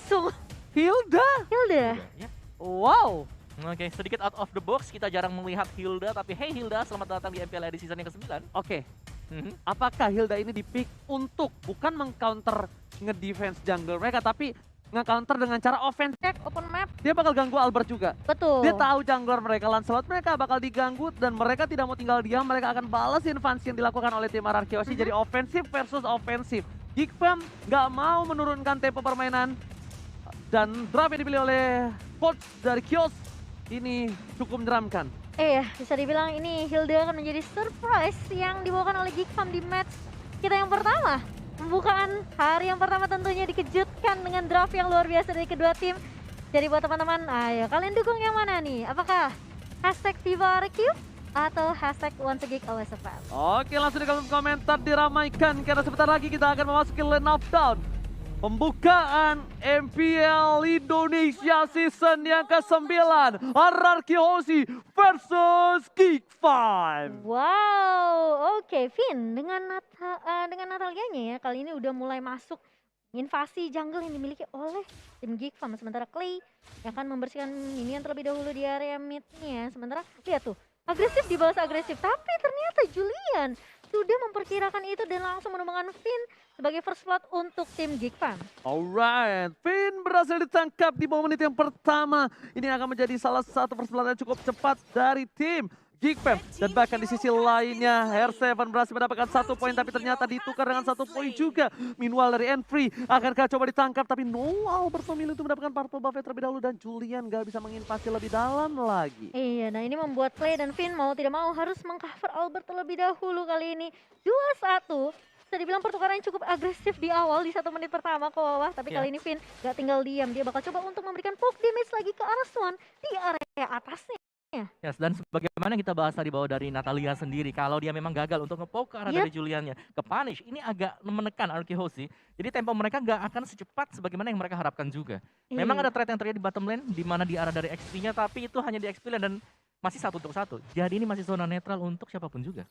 langsung. Hilda? Hilda. Ya. Wow. Oke, sedikit out of the box, kita jarang melihat Hilda, tapi hey Hilda, selamat datang di MPL di season yang ke-9. Oke. Apakah Hilda ini di-pick untuk bukan meng-counter nge-defense jungle mereka, tapi nge-counter dengan cara offense? Cek open map. Dia bakal ganggu Albert juga. Betul. Dia tahu jungler mereka, Lancelot mereka bakal diganggu dan mereka tidak mau tinggal diam. Mereka akan balas invasi yang dilakukan oleh tim RRQoshi. Jadi ofensif versus ofensif. Geekfam nggak mau menurunkan tempo permainan. Dan draft yang dipilih oleh coach dari Kios ini cukup menyeramkan. Iya, bisa dibilang ini Hilda akan menjadi surprise yang dibawakan oleh Geekfam di match kita yang pertama. Pembukaan hari yang pertama tentunya dikejutkan dengan draft yang luar biasa dari kedua tim. Jadi buat teman-teman, ayo kalian dukung yang mana nih? Apakah hashtag #VivaRQ atau hashtag #OnceGeekOSFL? Oke, langsung di kolom komentar diramaikan karena sebentar lagi kita akan memasuki lane of down. Pembukaan MPL Indonesia season yang ke-9, RRQoshi versus Geekfam. Wow, oke Vin, dengan Natalianya ya kali ini udah mulai masuk invasi jungle yang dimiliki oleh tim Geekfam. Sementara Clay yang akan membersihkan minion terlebih dahulu di area mid-nya. Sementara lihat tuh, agresif dibalas agresif, tapi ternyata Julian sudah memperkirakan itu dan langsung menumbangkan Vin sebagai first blood untuk tim Geekfam. Alright, Finn berhasil ditangkap di menit yang pertama. Ini akan menjadi salah satu first blood yang cukup cepat dari tim Geekfam. Dan bahkan di sisi lainnya, R7 berhasil mendapatkan 1 poin, tapi ternyata ditukar dengan 1 poin juga. Meanwhile dari Enfree, akankah coba ditangkap, tapi Albert memilih untuk mendapatkan purple buff terlebih dahulu. Dan Julian gak bisa menginvasi lebih dalam lagi. Iya, nah ini membuat Clay dan Vin mau tidak mau harus mengcover Albert terlebih dahulu kali ini. 2-1. Bisa dibilang pertukaran yang cukup agresif di awal di 1 menit pertama ke bawah. Tapi kali ini Vin gak tinggal diam. Dia bakal coba untuk memberikan poke damage lagi ke arah Swan di area atasnya. Yes, dan sebagaimana kita bahas tadi bahwa dari Natalia sendiri, kalau dia memang gagal untuk nge-poke ke arah dari Juliannya, ke punish, ini agak menekan RRQoshi. Jadi tempo mereka nggak akan secepat sebagaimana yang mereka harapkan juga. Memang ada threat yang terjadi di bottom lane, di mana di arah dari XP-nya, tapi itu hanya di XP lane dan masih 1 untuk 1. Jadi ini masih zona netral untuk siapapun juga.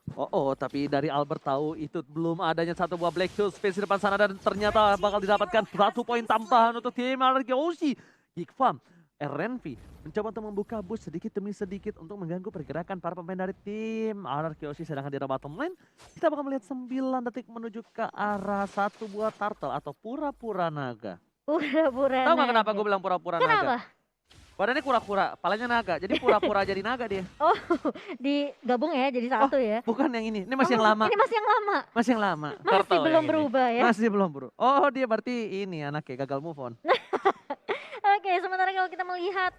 Tapi dari Albert tahu itu belum adanya satu buah Black Hole Space di depan sana dan ternyata bakal didapatkan 1 poin tambahan untuk tim RRQoshi. Geekfam, RNV mencoba untuk membuka boost sedikit demi sedikit untuk mengganggu pergerakan para pemain dari tim RRQoshi. Sedangkan di arah bottom lane, kita bakal melihat 9 detik menuju ke arah 1 buah turtle atau pura-pura naga. Pura-pura Tahu naga. nggak kenapa gue bilang pura-pura naga? Kenapa? Badannya kura-kura, palanya naga, jadi pura-pura jadi naga dia. Oh, digabung ya jadi satu ya? Bukan yang ini masih yang lama. Ini masih yang lama? Masih yang lama. Masih Turtle belum yang ini. berubah ya? Masih belum bro. Oh dia berarti ini anaknya gagal move on. Oke, sementara kalau kita melihat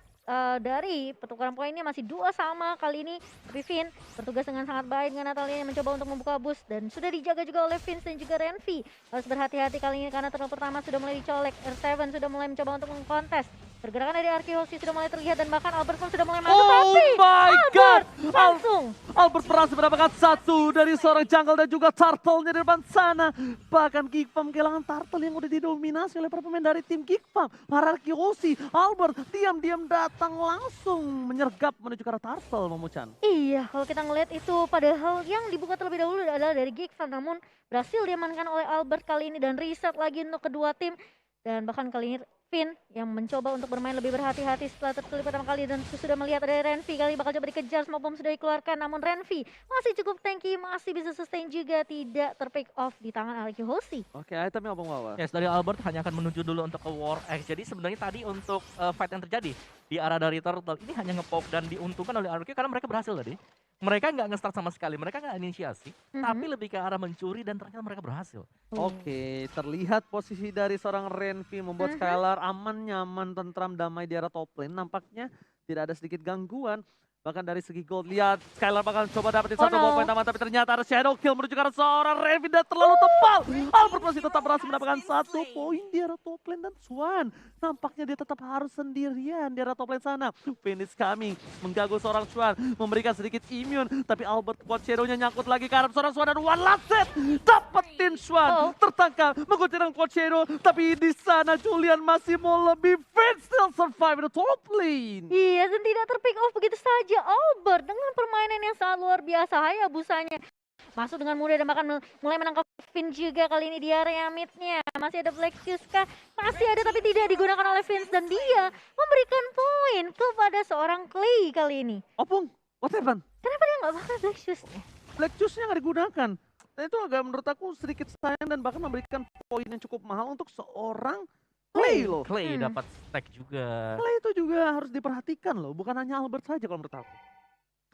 dari pertukaran poinnya masih 2 sama kali ini. Tapi Vin bertugas dengan sangat baik dengan Natalia yang mencoba untuk membuka boost. Dan sudah dijaga juga oleh Vince dan juga Renvi. Harus berhati-hati kali ini karena turtle pertama sudah mulai dicolek. R7 sudah mulai mencoba untuk mengkontes. Pergerakan dari RRQoshi sudah mulai terlihat dan bahkan Albert pun sudah mulai masuk. Oh Tapi my god! langsung Albert berhasil mendapatkan 1 dari seorang jungle dan juga turtle-nya di depan sana. Bahkan Geekfam kehilangan turtle yang udah didominasi oleh para pemain dari tim Geekfam. RRQoshi, Albert diam-diam datang langsung menyergap menuju ke arah turtle, Momuchan. Iya, kalau kita ngelihat itu padahal yang dibuka terlebih dahulu adalah dari Geekfam, namun berhasil diamankan oleh Albert kali ini dan reset lagi untuk kedua tim. Dan bahkan kali ini Vin yang mencoba untuk bermain lebih berhati-hati setelah tertulis pertama kali dan sudah melihat ada Renvi kali ini bakal coba dikejar, smoke bomb sudah dikeluarkan, namun Renvi masih cukup tanky, masih bisa sustain juga, tidak terpick off di tangan RRQoshi. Oke, itemnya apa Wawa? Yes, dari Albert hanya akan menuju dulu untuk ke War X. Jadi sebenarnya tadi untuk fight yang terjadi di arah dari Turtle ini hanya nge-poke dan diuntungkan oleh RRQ karena mereka berhasil tadi. Mereka nggak nge-start sama sekali, mereka nggak inisiasi, tapi lebih ke arah mencuri dan ternyata mereka berhasil. Oke, terlihat posisi dari seorang Renvi membuat Skylar aman, nyaman, tentram, damai di arah top lane. Nampaknya tidak ada sedikit gangguan. Bahkan dari segi gold, lihat Skylar bakal coba dapetin satu buah poin tambahan, tapi ternyata ada shadow kill menuju ke arah seorang Renvi dan terlalu tebal. Albert masih tetap berhasil mendapatkan 1 poin di arah top lane dan Swan. Nampaknya dia tetap harus sendirian di arah top lane sana. Finish coming, mengganggu seorang Swan, memberikan sedikit immune, tapi Albert buat shadow-nya nyangkut lagi ke arah seorang Swan dan one last set. Dapetin Swan, tertangkap, menggunakan quad shadow, tapi di sana Julian masih mau lebih fit, still survive the top lane. Iya, dan tidak terpick off begitu saja Albert dengan permainan yang sangat luar biasa, Hayabusanya masuk dengan mudah dan bahkan mulai menangkap Finn juga kali ini di area midnya. Masih ada Black Shoes kah? Masih ada tapi tidak digunakan oleh Vince dan dia memberikan poin kepada seorang Clay kali ini. Opung, what happened? Kenapa dia nggak bakal Black Shoes-nya? Black Juice-nya nggak digunakan. Dan itu agak menurut aku sedikit sayang dan bahkan memberikan poin yang cukup mahal untuk seorang Clay loh. Clay Hmm. dapat stack juga. Clay itu juga harus diperhatikan loh, bukan hanya Albert saja kalau menurut aku.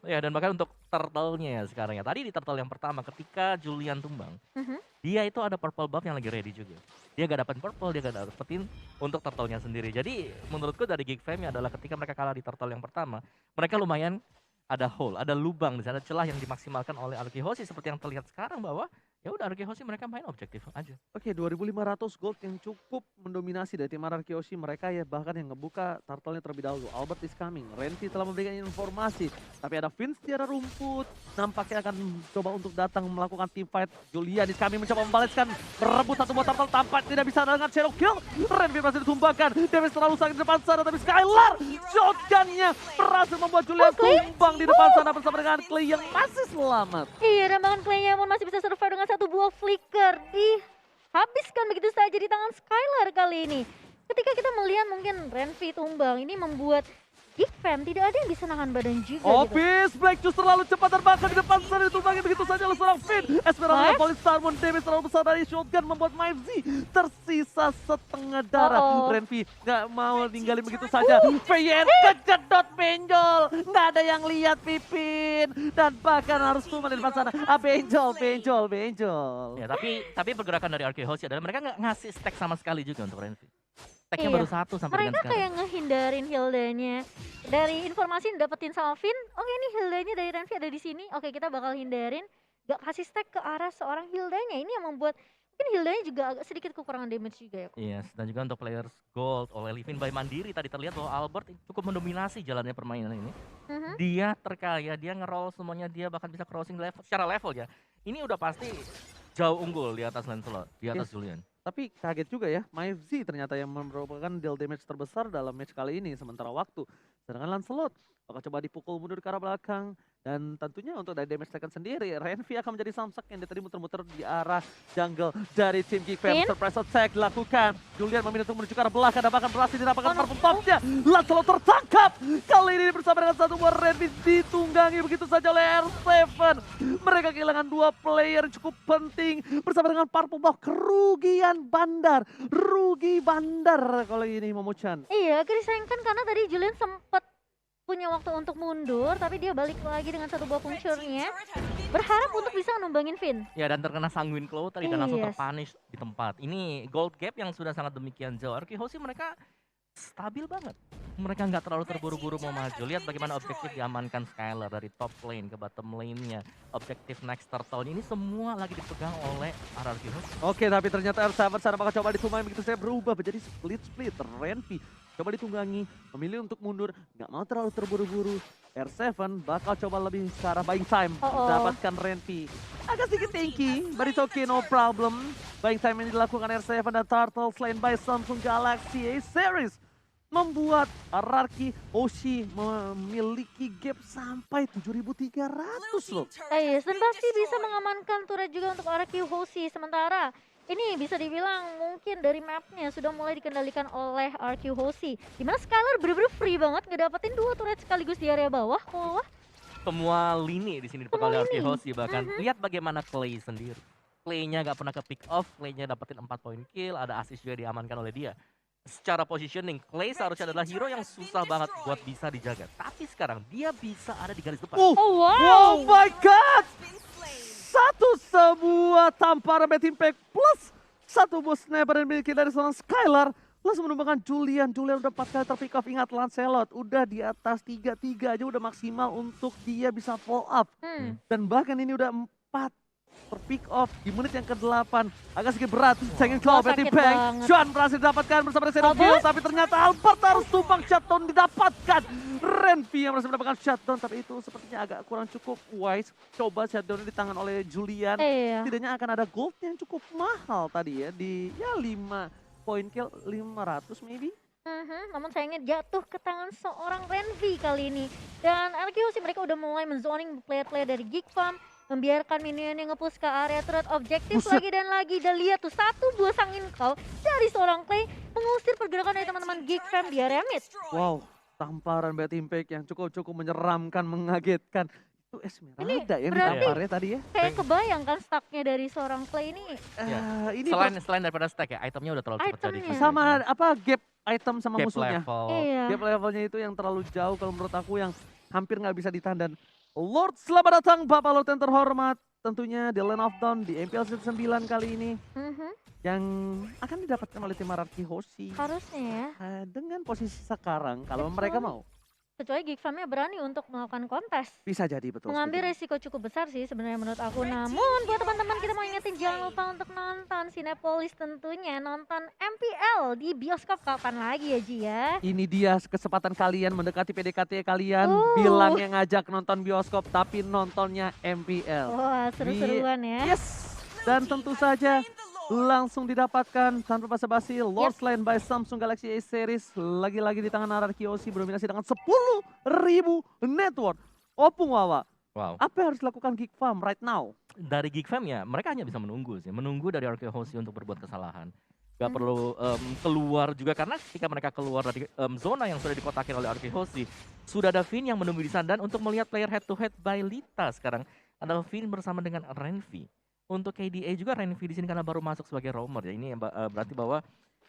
Ya, dan bahkan untuk turtle-nya ya sekarang ya. Tadi di turtle yang pertama ketika Julian tumbang, Mhm. dia itu ada purple buff yang lagi ready juga. Dia gak dapetin purple, dia gak dapetin untuk turtle-nya sendiri. Jadi menurutku dari Geek Fam adalah ketika mereka kalah di turtle yang pertama, mereka lumayan ada hole, ada lubang di sana, celah yang dimaksimalkan oleh Arkihoshi seperti yang terlihat sekarang bahwa ya udah Arkihoshi mereka main objektif aja. Oke, 2.500 gold yang cukup mendominasi dari tim Arkihoshi. Mereka ya bahkan yang ngebuka turtle-nya terlebih dahulu. Albert is coming. Renzi telah memberikan informasi. Tapi ada Vince di arah rumput. Nampaknya akan coba untuk datang melakukan team fight. Julian is coming mencoba membalaskan. Merebut satu buah turtle. Tampak tidak bisa dengan shadow kill. Renzi berhasil ditumbangkan. Damage terlalu sakit di depan sana. Tapi Skylar shotgun-nya berhasil membuat Julian tumbang di depan sana bersama dengan Clay yang masih selamat. Iya, dan bahkan Clay-nya pun masih bisa survive dengan satu buah flicker. Dihabiskan begitu saja di tangan Skylar kali ini. Ketika kita melihat mungkin Renvi tumbang, ini membuat Geek Fam tidak ada yang bisa nahan badan juga gitu. Obis, Black Juice terlalu cepat terbakar di depan sana, ditumbangi begitu saja oleh seorang Finn. Esmeralda Nice. Police Salmon, damage terlalu besar dari shotgun membuat Mivzy tersisa setengah darah. Uh-oh. Renvi nggak mau ninggalin begitu saja. VN kejedot benjol, nggak ada yang lihat Pipin. Dan bahkan harus tumbang di depan sana. Benjol. Ya, tapi pergerakan dari Arkihoshi adalah mereka nggak ngasih stack sama sekali juga untuk Renvi. Stacknya Iya. baru satu sampai dengan Mereka sekarang. kayak ngehindarin Hildanya. Dari informasi yang dapetin sama Finn, oke ini Hildanya dari Renvi ada di sini. Oke, kita bakal hindarin. Gak kasih stack ke arah seorang Hildanya. Ini yang membuat mungkin Hildanya juga agak sedikit kekurangan damage juga ya. Yes, dan juga untuk players gold oleh Livin by Mandiri tadi terlihat bahwa Albert cukup mendominasi jalannya permainan ini. Mhm. Dia terkaya, dia nge-roll semuanya, dia bahkan bisa crossing level secara level ya. Ini udah pasti jauh unggul di atas Lancelot, di atas Julian. Tapi kaget juga ya, Mivzy ternyata yang merupakan deal damage terbesar dalam match kali ini sementara waktu. Sedangkan Lancelot bakal coba dipukul mundur ke arah belakang. Dan tentunya untuk dari damage taken sendiri, Renvi akan menjadi samsak yang tadi muter-muter di arah jungle dari tim Geek Fam. Finn? Surprise attack dilakukan. Julian memilih untuk menuju ke arah belakang dan bahkan berhasil didapatkan Oh, no. purple buff-nya. Lancelot tertangkap. Kali ini bersama dengan satu buah Renvi ditunggangi begitu saja oleh R7. Mereka kehilangan dua player yang cukup penting bersama dengan purple buff. Kerugian bandar. Rugi bandar kalau ini Momochan. Iya, agak disayangkan karena tadi Julian sempat punya waktu untuk mundur, tapi dia balik lagi dengan satu buah puncurnya. Berharap untuk bisa numbangin Finn. Ya, dan terkena Sanguine Claw tadi dan langsung Yes. terpunish di tempat. Ini gold gap yang sudah sangat demikian jauh. Arkihoshi mereka stabil banget. Mereka nggak terlalu terburu-buru mau maju. Lihat bagaimana objektif diamankan Skylar dari top lane ke bottom lane-nya. Objektif next turtle ini semua lagi dipegang oleh Arkihoshi. Oke, tapi ternyata R7 sana bakal coba ditunggangi begitu saya berubah menjadi split. Renvi coba ditunggangi, memilih untuk mundur, nggak mau terlalu terburu-buru. R7 bakal coba lebih ke arah buying time, mendapatkan Renvi. Agak sedikit tanky, but it's okay, no problem. Buying time ini dilakukan R7 dan Turtle slain by Samsung Galaxy A Series. Membuat Arkihoshi memiliki gap sampai 7.300 loh. Yes, dan pasti bisa mengamankan turret juga untuk Arkihoshi. Sementara ini bisa dibilang mungkin dari mapnya sudah mulai dikendalikan oleh Arkihoshi. Dimana Skylar bener-bener free banget ngedapetin dua turret sekaligus di area bawah. Wah, Semua lini di sini dipegang oleh Semua lini. Arkihoshi bahkan. Lihat bagaimana Clay sendiri. Clay-nya nggak pernah ke pick off, Clay-nya dapetin 4 poin kill, ada assist juga diamankan oleh dia. Secara positioning, Clay seharusnya adalah hero yang susah banget buat bisa dijaga. Tapi sekarang dia bisa ada di garis depan. oh wow. Oh my god! Sebuah tamparan Bad Impact plus satu boost sniper yang dimiliki dari seorang Skylar. Langsung menumbangkan Julian udah 4 kali terpick off. Ingat Lancelot udah di atas 3-3 aja udah maksimal untuk dia bisa follow up. Dan bahkan ini udah 4 terpick off di menit yang ke-8. Agak sedikit berat. Second claw Bad sakit Impact. banget. Juan berhasil didapatkan bersama dengan Shadow Kill. Albert? Tapi ternyata Albert harus tumbang shutdown didapatkan. Renvi yang berhasil mendapatkan shutdown. Tapi itu sepertinya agak kurang cukup wise. Coba shutdown di tangan oleh Julian. Iya. Setidaknya akan ada gold yang cukup mahal tadi ya. Di ya 5 poin kill 500 maybe. Namun sayangnya jatuh ke tangan seorang Renvi kali ini. Dan Arkihoshi mereka udah mulai menzoning player-player dari Geek Farm. membiarkan minion yang nge-push ke area turret objektif Buset. lagi dan lagi. Dan lihat tuh satu buah sang incal dari seorang Clay mengusir pergerakan dari teman-teman Geek Fam di area mid. Wow, tamparan Bad Impact yang cukup menyeramkan, mengagetkan. Itu Esmeralda yang berarti- ditamparnya tadi ya. Kayak kebayang kan stucknya dari seorang Clay ini. Ini Selain daripada stack ya, itemnya udah terlalu cepat jadi. Itemnya. sama apa gap item sama Gap musuhnya. level. Iya. Gap levelnya itu yang terlalu jauh kalau menurut aku, yang hampir nggak bisa ditahan. Dan Lord, selamat datang Bapak Lord yang terhormat. Tentunya di Land of Dawn di MPL Season 9 kali ini Mhm, yang akan didapatkan oleh tim RRQ Hoshi. harusnya ya. Dengan posisi sekarang kalau Betul. mereka mau, Kecuali Geek Fam-nya berani untuk melakukan kontes. bisa jadi betul. Mengambil setuju. resiko cukup besar sih sebenarnya menurut aku. Namun buat teman-teman kita mau ingetin jangan lupa untuk nonton Cinepolis tentunya. Nonton MPL di bioskop kapan lagi ya Ji ya. Ini dia kesempatan kalian mendekati PDKT kalian, Oh. bilang yang ngajak nonton bioskop tapi nontonnya MPL. Wah seru-seruan ya. Yes, dan tentu saja langsung didapatkan tanpa basa-basi Lord's Lane by Samsung Galaxy A Series. Lagi-lagi di tangan RRQ Hoshi berdominasi dengan 10.000 network. Opung Wawa, Wow. apa yang harus dilakukan Geek Farm right now? Dari Geek Fam ya, mereka hanya bisa menunggu sih. Menunggu dari RRQ Hoshi untuk berbuat kesalahan. Gak Hmm. perlu keluar juga, karena ketika mereka keluar dari zona yang sudah dikotakin oleh RRQ Hoshi, sudah ada Vin yang menunggu di sana. Dan untuk melihat player head to head by Lita sekarang adalah Vin bersama dengan Renvi. Untuk KDA juga Renvi di sini karena baru masuk sebagai roamer ya. Ini berarti bahwa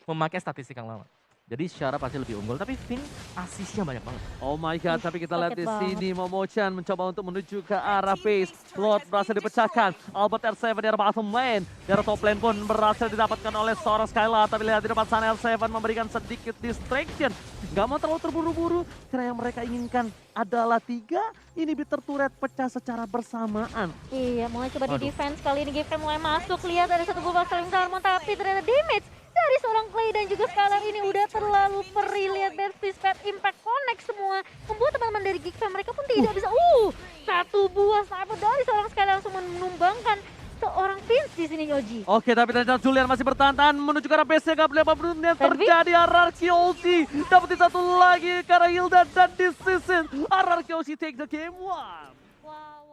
memakai statistik yang lama. Jadi secara pasti lebih unggul, tapi Vin asisnya banyak banget. Oh my god, tapi kita lihat Kaget di banget. sini Momochan mencoba untuk menuju ke arah base. Lord berhasil dipecahkan. Albert R7 di arah bottom lane. Di arah top lane pun berhasil didapatkan oleh seorang Skylar. Tapi lihat di depan sana R7 memberikan sedikit distraction. Gak mau terlalu terburu-buru karena yang mereka inginkan adalah 3 inhibitor turret pecah secara bersamaan. Iya mulai coba di Waduh. defense kali ini Geek Fam mulai masuk. Lihat ada satu buah saling salmon tapi ternyata damage dari seorang Clay dan juga Skylar ini udah terlalu perih. Lihat Bad Fist, Bad Impact connect semua. Membuat teman-teman dari Geek Fam mereka pun tidak bisa. Satu buah sniper dari seorang Skylar langsung menumbangkan seorang Vince di sini Yoji. Oke, tapi ternyata Julian masih bertahan menuju ke arah base. Gak berapa yang Renvi? terjadi. RRQ Hoshi dapetin satu lagi ke arah Hilda. Dan di season RRQ Hoshi take the game one. Wow.